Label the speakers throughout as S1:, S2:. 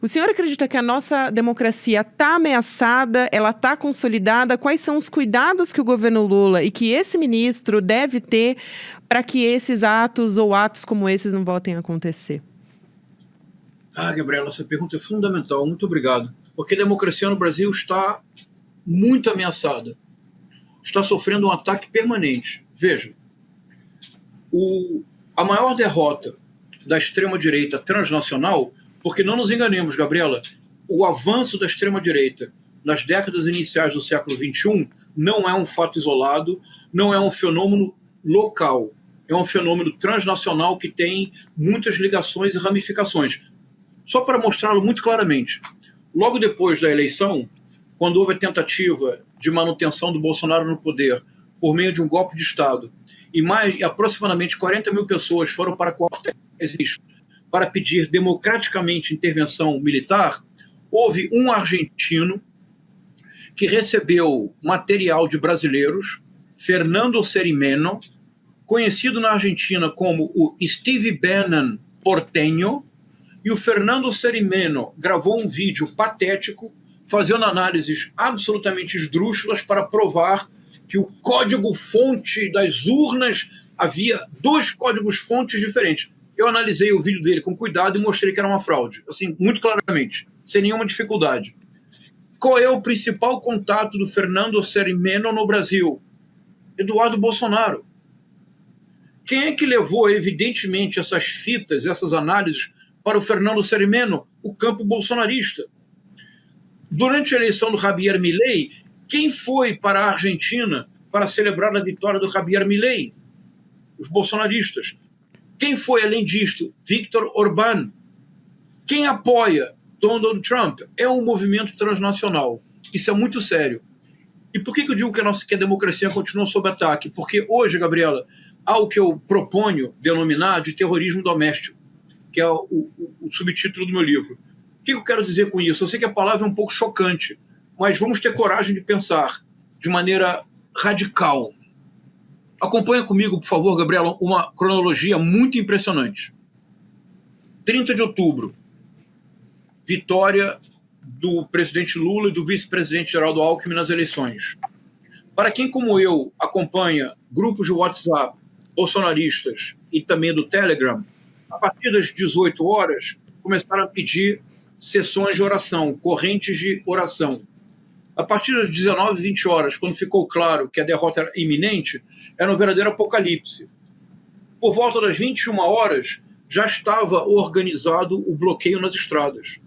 S1: O senhor acredita que a nossa democracia está ameaçada, ela está consolidada? Quais são os cuidados que o governo Lula e que esse ministro deve ter para que esses atos ou atos como esses não voltem a acontecer?
S2: Gabriela, essa pergunta é fundamental. Muito obrigado. Porque a democracia no Brasil está muito ameaçada. Está sofrendo um ataque permanente. Veja, a maior derrota da extrema-direita transnacional, porque não nos enganemos, Gabriela, o avanço da extrema-direita nas décadas iniciais do século XXI não é um fato isolado, não é um fenômeno local, é um fenômeno transnacional que tem muitas ligações e ramificações. Só para mostrá-lo muito claramente, logo depois da eleição, quando houve a tentativa de manutenção do Bolsonaro no poder por meio de um golpe de Estado, e aproximadamente 40 mil pessoas foram para quartéis para pedir democraticamente intervenção militar, houve um argentino que recebeu material de brasileiros, Fernando Cerimeno, conhecido na Argentina como o Steve Bannon porteño, e o Fernando Cerimeno gravou um vídeo patético fazendo análises absolutamente esdrúxulas para provar que o código-fonte das urnas havia 2 códigos-fontes diferentes. Eu analisei o vídeo dele com cuidado e mostrei que era uma fraude, assim, muito claramente, sem nenhuma dificuldade. Qual é o principal contato do Fernando Cerimeno no Brasil? Eduardo Bolsonaro. Quem é que levou, evidentemente, essas fitas, essas análises para o Fernando Cerimeno? O campo bolsonarista. Durante a eleição do Javier Milei, quem foi para a Argentina para celebrar a vitória do Javier Milei? Os bolsonaristas. Quem foi, além disto? Viktor Orbán. Quem apoia Donald Trump? É um movimento transnacional. Isso é muito sério. E por que eu digo que a democracia continua sob ataque? Porque hoje, Gabriela, há o que eu proponho denominar de terrorismo doméstico, que é o subtítulo do meu livro. O que eu quero dizer com isso? Eu sei que a palavra é um pouco chocante, mas vamos ter coragem de pensar de maneira radical. Acompanha comigo, por favor, Gabriela, uma cronologia muito impressionante. 30 de outubro, vitória do presidente Lula e do vice-presidente Geraldo Alckmin nas eleições. Para quem, como eu, acompanha grupos de WhatsApp bolsonaristas e também do Telegram, a partir das 18 horas, começaram a pedir sessões de oração, correntes de oração. A partir das 19, 20 horas, quando ficou claro que a derrota era iminente, era um verdadeiro apocalipse. Por volta das 21 horas, já estava organizado o bloqueio nas estradas.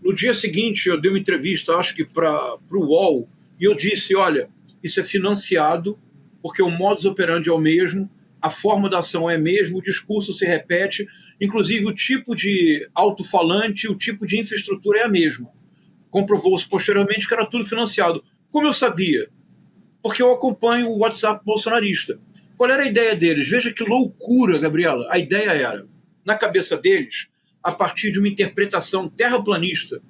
S2: No dia seguinte, eu dei uma entrevista, acho que para o UOL, e eu disse, olha, isso é financiado, porque o modus operandi é o mesmo, a forma da ação é a mesma, o discurso se repete, inclusive o tipo de alto-falante, o tipo de infraestrutura é a mesma. Comprovou-se posteriormente que era tudo financiado. Como eu sabia? Porque eu acompanho o WhatsApp bolsonarista. Qual era a ideia deles? Veja que loucura, Gabriela. A ideia era, na cabeça deles, a partir de uma interpretação terraplanista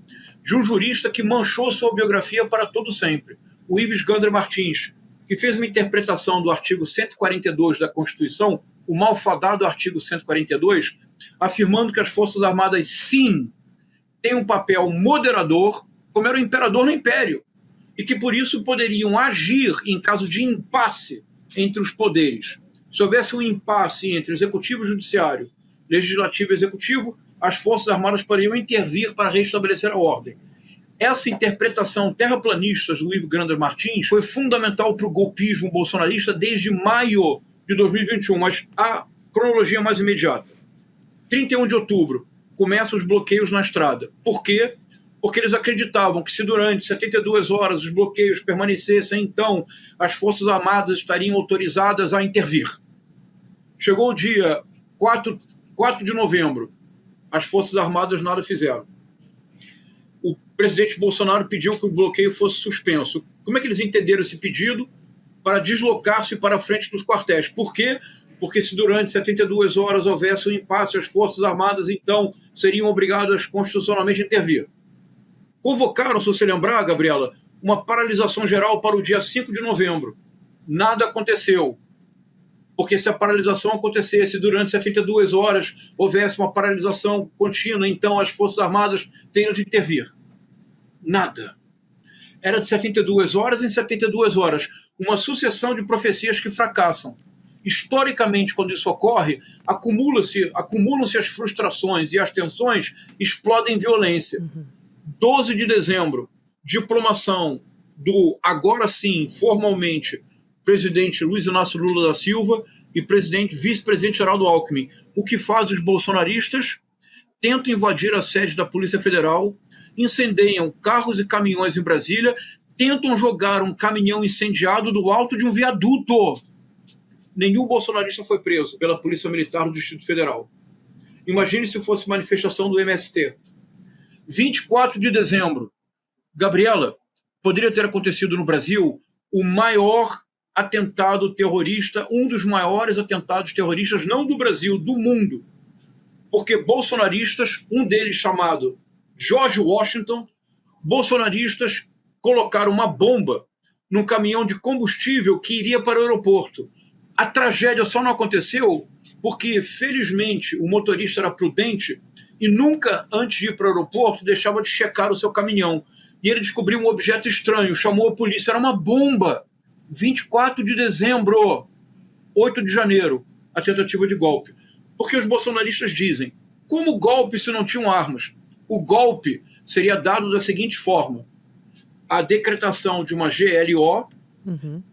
S2: de um jurista que manchou sua biografia para todo sempre, o Ives Gandra Martins, que fez uma interpretação do artigo 142 da Constituição, o malfadado artigo 142, afirmando que as Forças Armadas, sim, têm um papel moderador, como era o imperador no Império, e que, por isso, poderiam agir em caso de impasse entre os poderes. Se houvesse um impasse entre executivo e judiciário, legislativo e executivo, as Forças Armadas poderiam intervir para restabelecer a ordem. Essa interpretação terraplanista do Ives Gandra Martins foi fundamental para o golpismo bolsonarista desde maio de 2021, mas a cronologia mais imediata. 31 de outubro, começam os bloqueios na estrada. Por quê? Porque eles acreditavam que se durante 72 horas os bloqueios permanecessem, então as Forças Armadas estariam autorizadas a intervir. Chegou o dia 4 de novembro, as Forças Armadas nada fizeram. O presidente Bolsonaro pediu que o bloqueio fosse suspenso. Como é que eles entenderam esse pedido? Para deslocar-se para a frente dos quartéis. Por quê? Porque se durante 72 horas houvesse um impasse, as Forças Armadas, então, seriam obrigadas constitucionalmente a intervir. Convocaram, se você lembrar, Gabriela, uma paralisação geral para o dia 5 de novembro. Nada aconteceu. Porque se a paralisação acontecesse durante 72 horas, houvesse uma paralisação contínua, então as Forças Armadas tenha de intervir. Nada. Era de 72 horas em 72 horas. Uma sucessão de profecias que fracassam. Historicamente, quando isso ocorre, acumulam-se as frustrações e as tensões explodem em violência. 12 de dezembro, diplomação do, agora sim, formalmente, presidente Luiz Inácio Lula da Silva e vice-presidente Geraldo Alckmin. O que fazem os bolsonaristas? Tentam invadir a sede da Polícia Federal, incendeiam carros e caminhões em Brasília, tentam jogar um caminhão incendiado do alto de um viaduto. Nenhum bolsonarista foi preso pela Polícia Militar do Distrito Federal. Imagine se fosse manifestação do MST. 24 de dezembro, Gabriela, poderia ter acontecido no Brasil o maior atentado terrorista, um dos maiores atentados terroristas, não do Brasil, do mundo. Porque bolsonaristas, um deles chamado George Washington, bolsonaristas colocaram uma bomba num caminhão de combustível que iria para o aeroporto. A tragédia só não aconteceu porque, felizmente, o motorista era prudente e nunca, antes de ir para o aeroporto, deixava de checar o seu caminhão. E ele descobriu um objeto estranho, chamou a polícia, era uma bomba. 24 de dezembro, 8 de janeiro, a tentativa de golpe. Porque os bolsonaristas dizem, como golpe se não tinham armas? O golpe seria dado da seguinte forma: a decretação de uma GLO,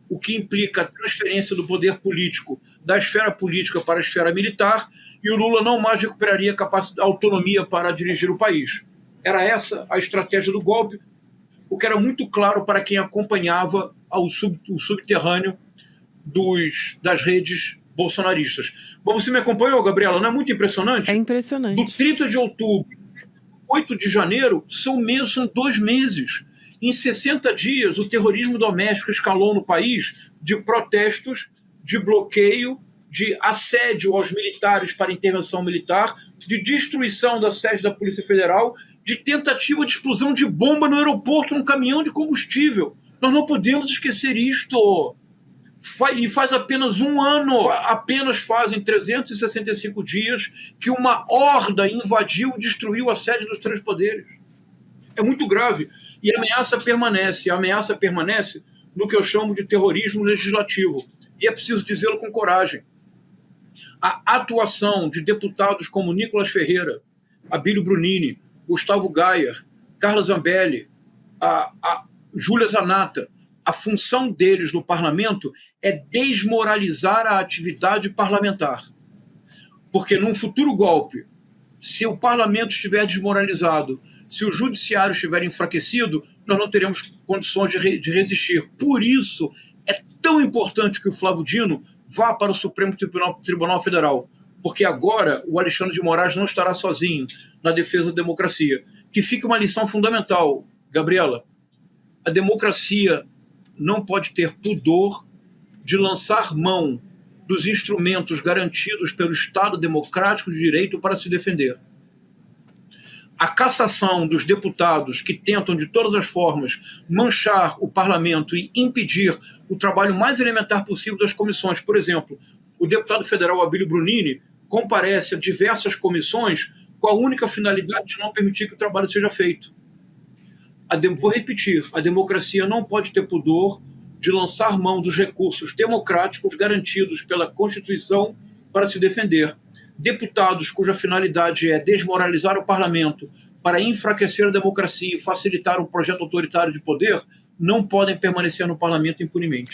S2: o que implica a transferência do poder político da esfera política para a esfera militar, e o Lula não mais recuperaria a autonomia para dirigir o país. Era essa a estratégia do golpe, o que era muito claro para quem acompanhava o subterrâneo das redes bolsonaristas. Bom, você me acompanhou, Gabriela? Não é muito impressionante?
S1: É impressionante.
S2: Do 30 de outubro, 8 de janeiro, são 2 meses. Em 60 dias, o terrorismo doméstico escalou no país de protestos, de bloqueio, de assédio aos militares para intervenção militar, de destruição da sede da Polícia Federal, de tentativa de explosão de bomba no aeroporto, num caminhão de combustível. Nós não podemos esquecer isto. E faz apenas um ano, apenas fazem 365 dias que uma horda invadiu e destruiu a sede dos 3 poderes. É muito grave. E a ameaça permanece. A ameaça permanece no que eu chamo de terrorismo legislativo. E é preciso dizê-lo com coragem. A atuação de deputados como Nicolas Ferreira, Abílio Brunini, Gustavo Gayer, Carla Zambelli, a Júlia Zanata, a função deles no parlamento é desmoralizar a atividade parlamentar. Porque num futuro golpe, se o parlamento estiver desmoralizado, se o judiciário estiver enfraquecido, nós não teremos condições de resistir. Por isso, é tão importante que o Flávio Dino vá para o Supremo Tribunal Federal, porque agora o Alexandre de Moraes não estará sozinho na defesa da democracia. Que fica uma lição fundamental, Gabriela. A democracia não pode ter pudor de lançar mão dos instrumentos garantidos pelo Estado democrático de direito para se defender. A cassação dos deputados que tentam, de todas as formas, manchar o parlamento e impedir o trabalho mais elementar possível das comissões. Por exemplo, o deputado federal Abílio Brunini comparece a diversas comissões com a única finalidade de não permitir que o trabalho seja feito. Vou repetir, a democracia não pode ter pudor de lançar mão dos recursos democráticos garantidos pela Constituição para se defender. Deputados cuja finalidade é desmoralizar o parlamento para enfraquecer a democracia e facilitar um projeto autoritário de poder não podem permanecer no parlamento impunemente.